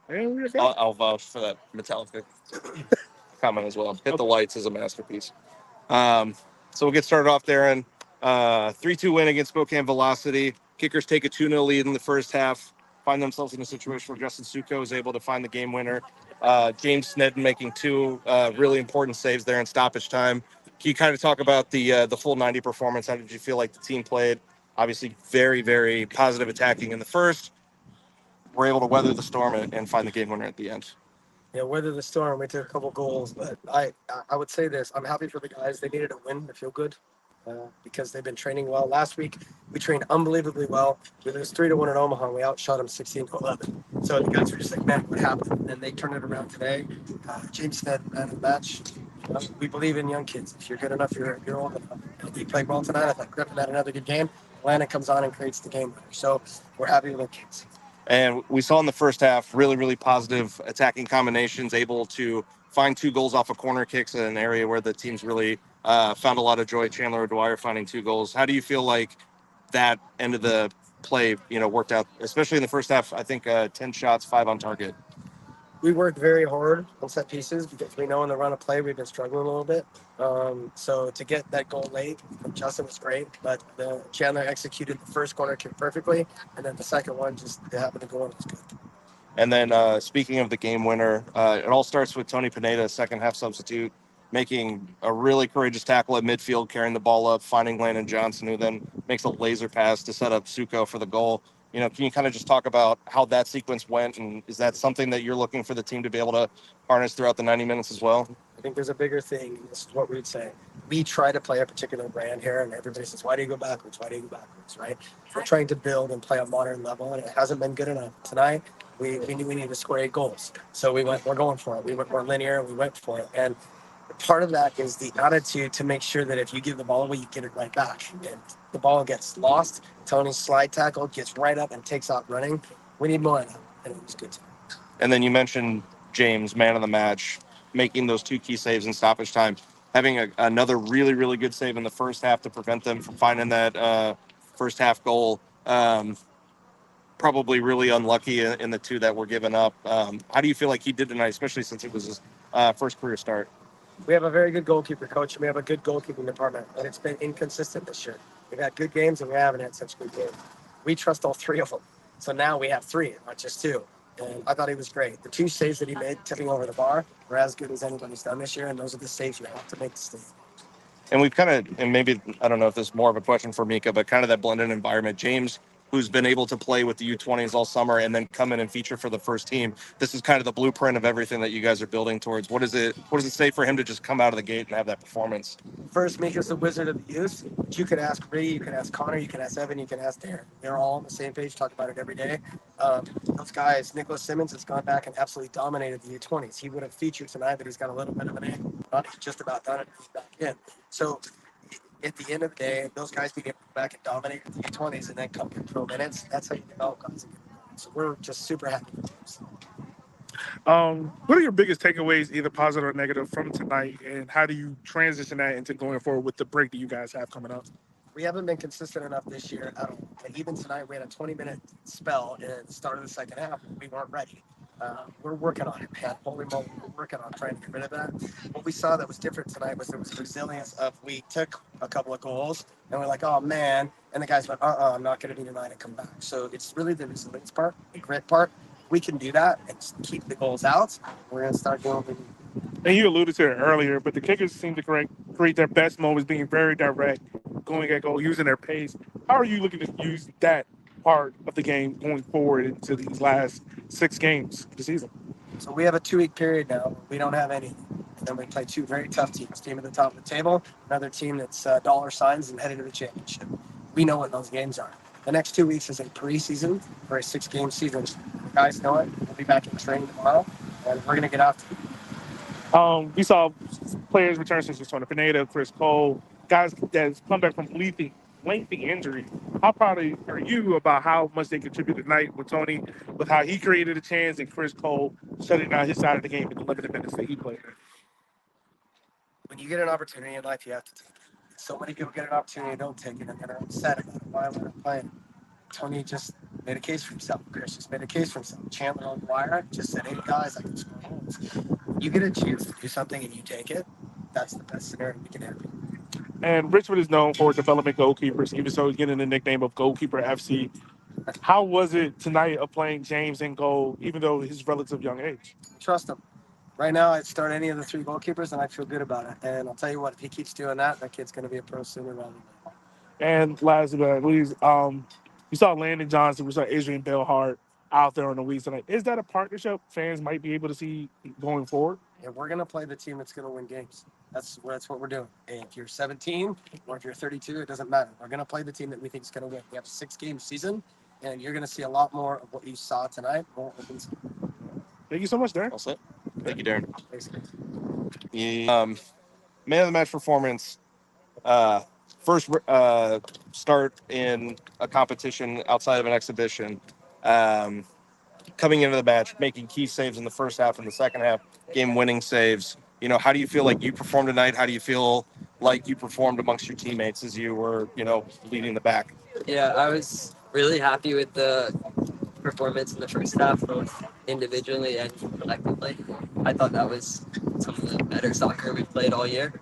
I'll vouch for that Metallica comment as well. Hit the Lights is a masterpiece. Um, so we'll get started off there, and 3-2 win against Spokane Velocity. Kickers take a 2-0 lead in the first half, find themselves in a situation where Justin Suko is able to find the game winner. James Sneddon making two really important saves there in stoppage time. Can you kind of talk about the full 90 performance? How did you feel like the team played? Obviously, very, very positive attacking in the first. We're able to weather the storm and find the game winner at the end. Yeah, weather the storm. We took a couple goals, but I would say this: I'm happy for the guys. They needed a win to feel good because they've been training well. Last week we trained unbelievably well. We lose 3-1 in Omaha. And we outshot them 16-11. So the guys were just like, "Man, what happened?" And they turned it around today. James said, "Man, the match. We believe in young kids. If you're good enough, you're old enough." And we played well tonight. I thought Griffin had another good game. Landon comes on and creates the game winner. So we're happy with our kids. And we saw in the first half really, really positive attacking combinations, able to find two goals off of corner kicks in an area where the team's really found a lot of joy. Chandler O'Dwyer finding two goals. How do you feel like that end of the play, worked out, especially in the first half? I think 10 shots, 5 on target. We worked very hard on set pieces because we know in the run of play we've been struggling a little bit. So to get that goal late from Justin was great, but the Chandler executed the first corner kick perfectly, and then the second one just happened to go in. It was good. And then speaking of the game winner, it all starts with Tony Pineda, second half substitute, making a really courageous tackle at midfield, carrying the ball up, finding Landon Johnson, who then makes a laser pass to set up Suko for the goal. Can you kind of just talk about how that sequence went, and is that something that you're looking for the team to be able to harness throughout the 90 minutes as well? I think there's a bigger thing, and this is what we'd say. We try to play a particular brand here, and everybody says, "Why do you go backwards? Why do you go backwards?" Right? We're trying to build and play a modern level, and it hasn't been good enough. Tonight, we knew we needed to score 8 goals, so we're going for it. We went more linear, and we went for it, and part of that is the attitude to make sure that if you give the ball away, you get it right back. And the ball gets lost. Tony's slide tackle gets right up and takes off running. We need more of that, and it was good. And then you mentioned James, man of the match, making those two key saves in stoppage time, having another really, really good save in the first half to prevent them from finding that first half goal. Probably really unlucky in the two that were given up. How do you feel like he did tonight, especially since it was his first career start? We have a very good goalkeeper coach, and we have a good goalkeeping department, and it's been inconsistent this year. We've had good games, and we haven't had such good games. We trust all three of them. So now we have three, not just two. And I thought he was great. The two saves that he made, tipping over the bar, were as good as anybody's done this year, and those are the saves you have to make to stay. And we've kind of, and maybe, I don't know if this is more of a question for Mika, but kind of that blended environment. James, who's been able to play with the U20s all summer and then come in and feature for the first team. This is kind of the blueprint of everything that you guys are building towards. What does it say for him to just come out of the gate and have that performance? First, Mika's the wizard of the youth. But you can ask Ree, you can ask Connor, you can ask Evan, you can ask Darren. They're all on the same page, talk about it every day. Those guys, Nicholas Simmons has gone back and absolutely dominated the U20s. He would have featured tonight, but he's got a little bit of an ankle. He's just about done it. He's back in. So at the end of the day, those guys being able to go back and dominate the U20s and then come to pro minutes, that's how you develop guys. So we're just super happy with this. What are your biggest takeaways, either positive or negative, from tonight, and how do you transition that into going forward with the break that you guys have coming up? We haven't been consistent enough this year at all. And even tonight, we had a 20-minute spell at the start of the second half. We weren't ready. We're working on it, man. Holy moly, we're working on trying to get rid of that. What we saw that was different tonight was there was a resilience of we took a couple of goals and we're like, oh man, and the guys went, I'm not going to do tonight and come back. So it's really the resilience part, the grit part. We can do that and just keep the goals out. We're going to start doing what we need. And you alluded to it earlier, but the Kickers seem to create their best moments being very direct, going at goal, using their pace. How are you looking to use that part of the game going forward into these last 6 games of the season? So we have a 2-week period now. We don't have any. And then we play 2 very tough teams. Team at the top of the table, another team that's dollar signs and headed to the championship. We know what those games are. The next 2 weeks is a preseason for a 6-game season. The guys know it. We'll be back in training tomorrow, and we're going to get after it. We saw players return such as Tony Pineda, Chris Cole, guys that's come back from lengthy injury. How proud are you about how much they contributed tonight with Tony, with how he created a chance, and Chris Cole shutting down his side of the game in the limited minutes that he played? When you get an opportunity in life, you have to take it. So many people get an opportunity and don't take it, and they're upset about it. Why am I not playing? Tony just made a case for himself. Chris just made a case for himself. Chandler O'Dwyer just said, "Hey guys, I can score goals." You get a chance to do something and you take it. That's the best scenario we can have. And Richmond is known for development goalkeepers, even so he's getting the nickname of Goalkeeper FC. How was it tonight of playing James in goal, even though his relative young age? Trust him. Right now, I'd start any of the 3 goalkeepers, and I'd feel good about it. And I'll tell you what, if he keeps doing that, that kid's going to be a pro sooner rather than later. And last but not least, we saw Landon Johnson, we saw Adrian Bellhart out there on the week tonight. Is that a partnership fans might be able to see going forward? Yeah, we're going to play the team that's going to win games. That's what we're doing. If you're 17 or if you're 32, it doesn't matter. We're going to play the team that we think is going to win. We have a 6-game season, and you're going to see a lot more of what you saw tonight. Thank you so much, Darren. All set. Thank you, Darren. Thanks. Man of the match performance. First start in a competition outside of an exhibition. Coming into the match, making key saves in the first half and the second half, game-winning saves. You know, how do you feel like you performed tonight? How do you feel like you performed amongst your teammates as you were, leading the back? Yeah, I was really happy with the performance in the first half, both individually and collectively. I thought that was some of the better soccer we've played all year.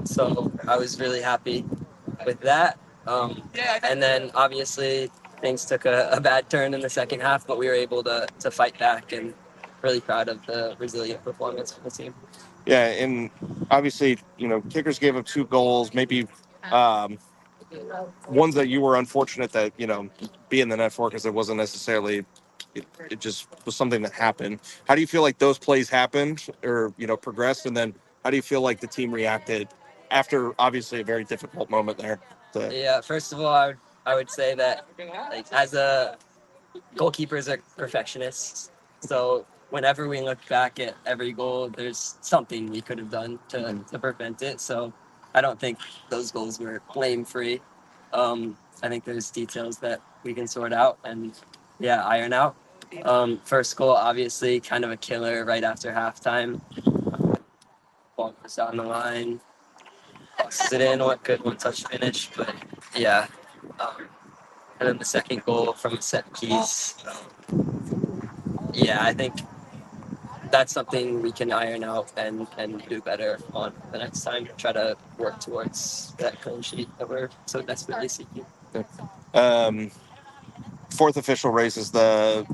So I was really happy with that. And then obviously things took a bad turn in the second half, but we were able to fight back, and really proud of the resilient performance from the team. Yeah, and obviously, kickers gave up 2 goals, maybe ones that you were unfortunate that, be in the net for because it wasn't necessarily, it just was something that happened. How do you feel like those plays happened or, progressed? And then how do you feel like the team reacted after obviously a very difficult moment there? Yeah, first of all, I would say that as a goalkeepers are perfectionists. So whenever we look back at every goal, there's something we could have done to prevent it. So I don't think those goals were blame free. I think there's details that we can sort out and iron out. First goal, obviously, kind of a killer right after halftime. Ball goes down the line, boxes it in. What good one touch finish, but yeah. And then the second goal from a set piece. I think that's something we can iron out and do better on the next time. Try to work towards that clean sheet that we're so desperately seeking. Fourth official raises the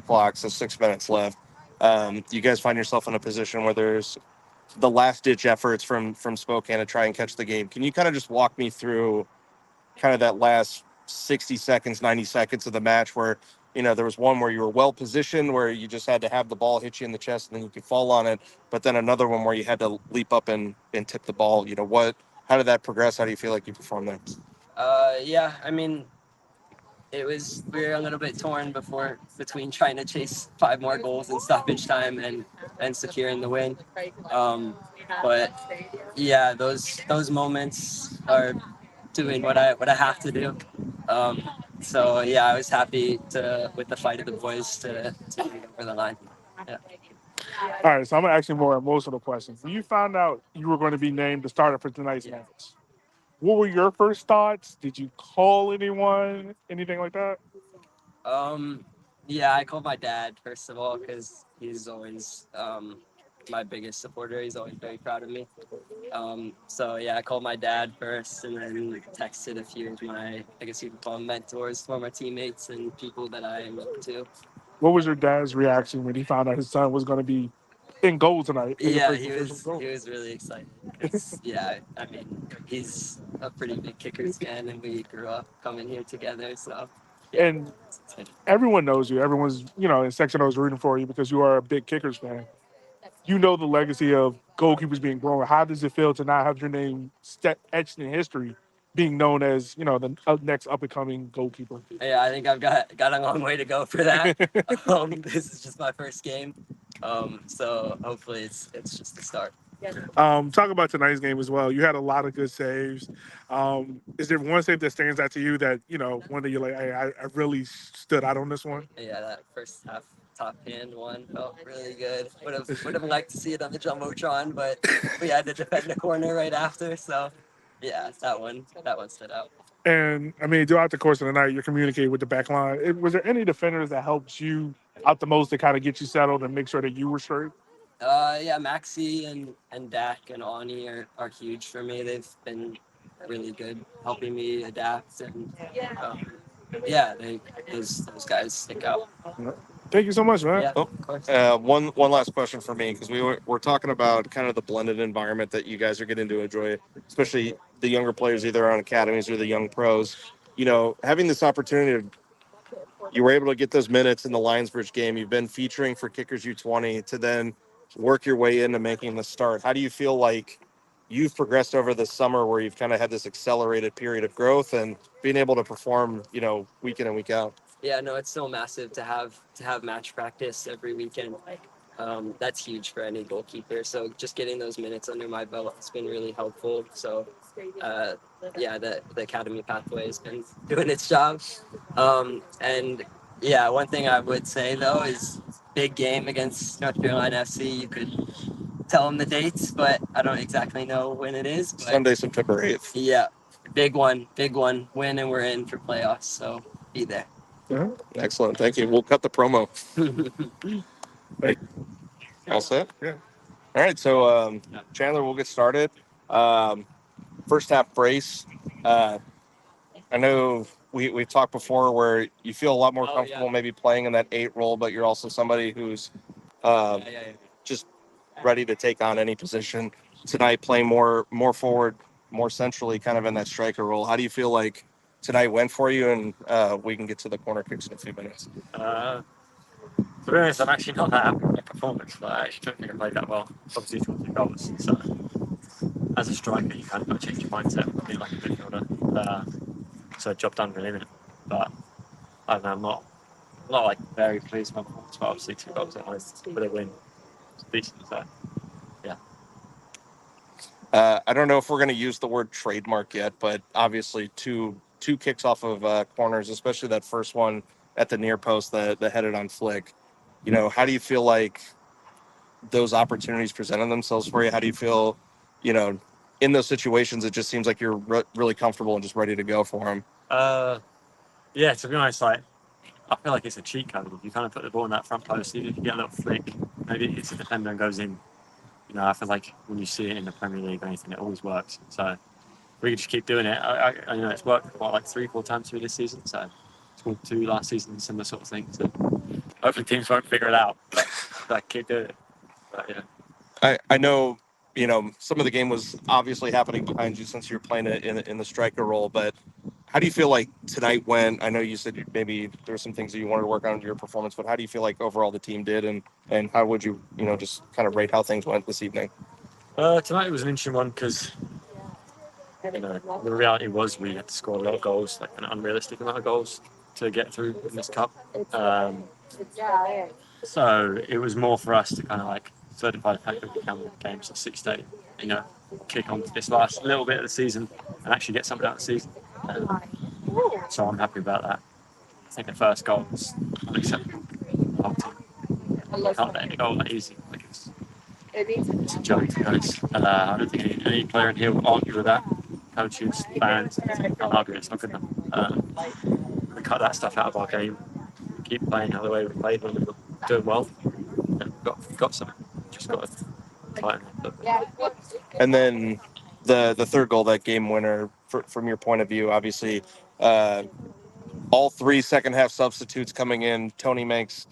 clock, so 6 minutes left. You guys find yourself in a position where there's the last ditch efforts from Spokane to try and catch the game. Can you kind of just walk me through kind of that last 60 seconds, 90 seconds of the match where, there was one where you were well positioned, where you just had to have the ball hit you in the chest and then you could fall on it. But then another one where you had to leap up and tip the ball. How did that progress? How do you feel like you performed there? I mean, we were a little bit torn between trying to chase 5 more goals in stoppage time and securing the win. But those moments are doing what I have to do. I was happy with the fight of the boys to get over the line. Yeah. All right, so I'm going to ask you a more emotional question. When you found out you were going to be named the starter for tonight's match, what were your first thoughts? Did you call anyone? Anything like that? I called my dad, first of all, because he's always my biggest supporter. He's always very proud of me. I called my dad first, and then texted a few of my, I guess you could call them mentors, former teammates, and people that I look to. What was your dad's reaction when he found out his son was going to be in goal tonight? He was really excited. I mean, he's a pretty big Kickers fan, and we grew up coming here together. So, and everyone knows you. Everyone's in Section O is rooting for you because you are a big Kickers fan. You know the legacy of goalkeepers being grown. How does it feel to not have your name etched in history, being known as the next up and coming goalkeeper? Yeah, I think I've got a long way to go for that. This is just my first game, so hopefully it's just the start. Talk about tonight's game as well. You had a lot of good saves. Is there one save that stands out to you that one that you're like, hey, I really stood out on this one? Yeah, that first half top hand one felt really good. Would have liked to see it on the jumbotron, but we had to defend the corner right after. So, yeah, that one stood out. And I mean, throughout the course of the night, you're communicating with the back line. Was there any defenders that helped you out the most to kind of get you settled and make sure that you were straight? Yeah, Maxi and Dak and Ani are huge for me. They've been really good helping me adapt, and um, yeah, those guys stick out. Thank you so much, man. Yeah, Oh, of course. one last question for me, because we're talking about kind of the blended environment that you guys are getting to enjoy, especially the younger players either on academies or the young pros. Having this opportunity, you were able to get those minutes in the Lionsbridge game. You've been featuring for Kickers U20 to then work your way into making the start. How do you feel like you've progressed over the summer, where you've kind of had this accelerated period of growth and being able to perform, week in and week out? Yeah, no, it's so massive to have match practice every weekend. That's huge for any goalkeeper. So just getting those minutes under my belt has been really helpful. So yeah, the academy pathway has been doing its job. And yeah, one thing I would say though is big game against North Carolina FC. You could tell them the dates, but I don't exactly know when it is. But Sunday, September 8th. yeah, big one, win, and we're in for playoffs. So be there. Excellent. Thank you. We'll cut the promo. All set? Yeah. All right. So, Chandler, we'll get started. First half brace. I know we've talked before where you feel a lot more comfortable maybe playing in that 8 role, but you're also somebody who's just ready to take on any position. Tonight, playing more forward, more centrally, kind of in that striker role. How do you feel like tonight went for you? And we can get to the corner kicks in a few minutes. To be honest, I'm actually not that happy with the performance, but I actually don't think I played that well. Obviously, it's 2 goals, so as a striker, you kind of got to change your mindset from being like a midfielder. So job done, really, innit? But I don't know, I'm not like very pleased with my performance, but obviously 2 goals at least with a win. It's decent, so yeah. I don't know if we're going to use the word trademark yet, but obviously two kicks off of corners, especially that first one at the near post that headed on flick. How do you feel like those opportunities presented themselves for you? How do you feel, in those situations? It just seems like you're really comfortable and just ready to go for them. Yeah, to be honest, like I feel like it's a cheat code. If you kind of put the ball in that front post, even if you get a little flick, maybe it hits the defender and goes in. I feel like when you see it in the Premier League or anything, it always works. So we can just keep doing it. I know it's worked like 3-4 times through this season. So it's called 2 last season, similar sort of thing. So hopefully teams won't figure it out. But keep doing it. But yeah. I know, some of the game was obviously happening behind you since you're playing it in the striker role, but how do you feel like tonight went? I know you said maybe there were some things that you wanted to work on in your performance, but how do you feel like overall the team did, and how would you, just kind of rate how things went this evening? Tonight was an interesting one because the reality was we had to score a lot of goals, like an unrealistic amount of goals to get through in this cup. So it was more for us to kind of like certify the fact that we can win games of 6-8, kick on to this last little bit of the season and actually get something out of the season. So I'm happy about that. I think the first goal was unacceptable. The whole team can't let any goal that easy. Like it's a joke, to be honest. I don't think any player in here will argue with that. Coaches, fans, can't argue. It's not good enough. We cut that stuff out of our game. Keep playing the way we played when we were doing well. And we've got something. Just got to tighten it. And then the third goal, that game winner, from your point of view, obviously, all 3 second half substitutes coming in. Tony makes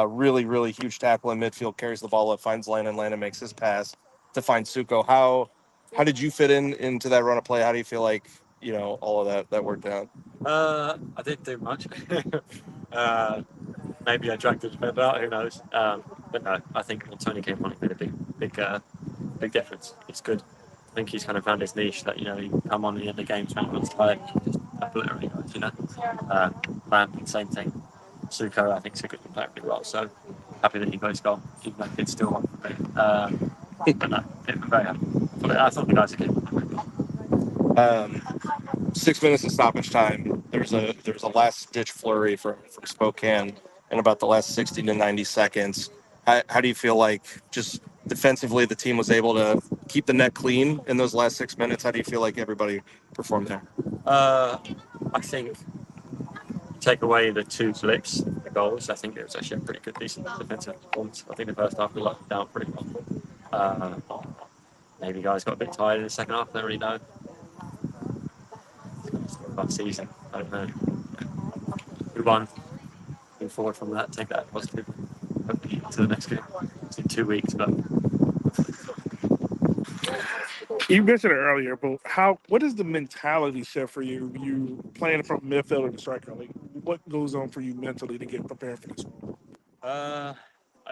really, really huge tackle in midfield, carries the ball up, finds Landon. Landon makes his pass to find Suko. How did you fit into that run of play? How do you feel like, all of that worked out? I didn't do much. Maybe I dragged the defender out, who knows? But no, I think when Tony came on, he made a big difference. It's good. I think he's kind of found his niche that, he can come on in the games when he wants to play and just obliterate guys, Lamp, same thing. Suko, I think, is a good player really well. So happy that he got his goal, even though it's still one for me. But no, I'm very happy. I thought the guys again. 6 minutes of stoppage time. There was a last ditch flurry from Spokane in about the last 60 to 90 seconds. How do you feel like just defensively the team was able to keep the net clean in those last 6 minutes? How do you feel like everybody performed there? I think take away the 2 flips, the goals. I think it was actually a pretty good, decent defensive performance. I think the first half we locked it down pretty well. Maybe guys got a bit tired in the second half. I don't really know. It's last season. I don't know. We won. Move forward from that. Take that positive. Hopefully to the next game. It's in 2 weeks, but You mentioned it earlier, but what is the mentality shift for you? You playing from midfielder to striker, like what goes on for you mentally to get prepared for this role? I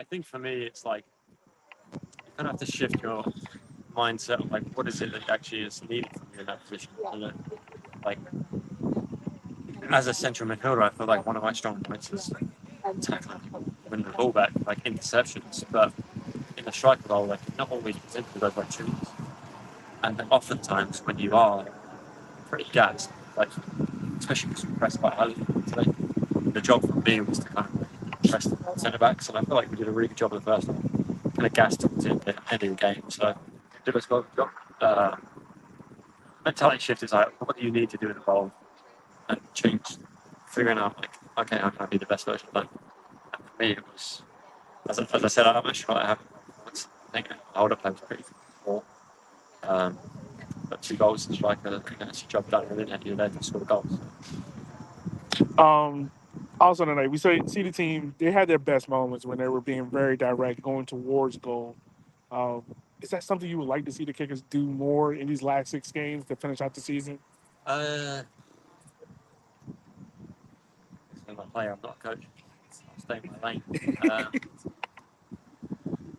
think for me it's like you kind of have to shift your mindset of like what is it that actually is needed from you in that position. You know, like as a central midfielder, I feel like one of my strong points is tackling, winning the ball back, like interceptions. But in the striker role, like you're not always presented with those opportunities. And oftentimes when you are pretty gassed, like especially because we press quite highly today, the job for me was to kind of like press the centre backs, and I feel like we did a really good job of the first one. Kind of gassed towards the end of the game, so did us well job. Mentality shift is like, what do you need to do in the bowl and change, figuring out like, okay, how can I be the best version of that? And for me, it was, as I said, I'm not sure I have. I think the older play was pretty poor. But 2 goals and striker, I think that's a job done within at the end to score goals. Also tonight, we see the team. They had their best moments when they were being very direct, going towards goal. Um, is that something you would like to see the Kickers do more in these last 6 games to finish out the season? I'm a player, I'm not a coach. I'll stay in my lane.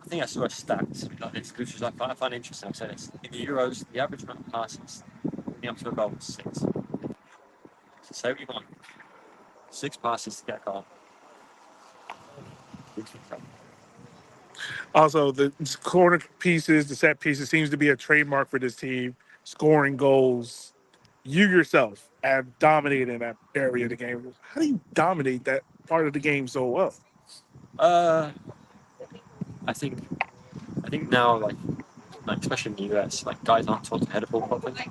I think I saw a stat like this, which is I find interesting. I've said this. In the Euros, the average amount of passes leading up to a goal was 6. So say what you want. 6 passes to get a goal. Also, the corner pieces, the set pieces seems to be a trademark for this team, scoring goals. You yourself have dominated that area of the game. How do you dominate that part of the game so well? I think now like especially in the US, like guys aren't taught to head a ball properly.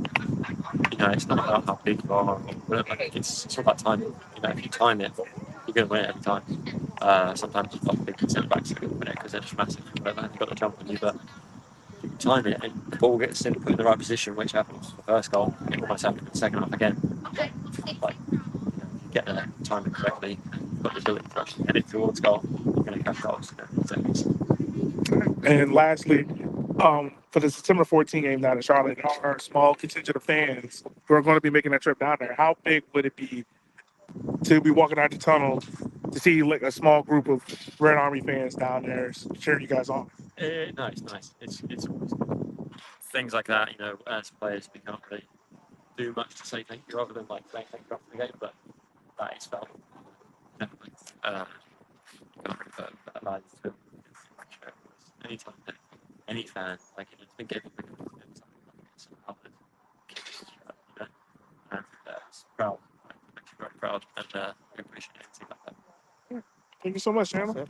You know, it's not about how big you are or whatever. Like, it's all about timing. You know, if you time it, you're going to win it every time. Sometimes you've got big centre backs that are going to win it because they're just massive, whatever, and you've got to jump on you. But if you time it and the ball gets put in the right position, which happened for the first goal, it almost happened in the second half again. Like, you get there, time it correctly, and you've got the ability to actually head it towards goal, you're going to catch goals. In seconds. And lastly, for the September 14 game down in Charlotte, there are a small contingent of fans who are going to be making that trip down there. How big would it be to be walking out the tunnel to see like a small group of Red Army fans down there cheering you guys on? No, it's nice. It's always things like that. You know, as players, we can't really do much to say thank you other than like saying thank you after the game, but that is felt. Definitely. Can't really put a line to it. Anytime, any fan, like it's been given it's covered, you know, and it's proud, actually very proud, and we appreciate anything like that. Thank you so much, Chandler.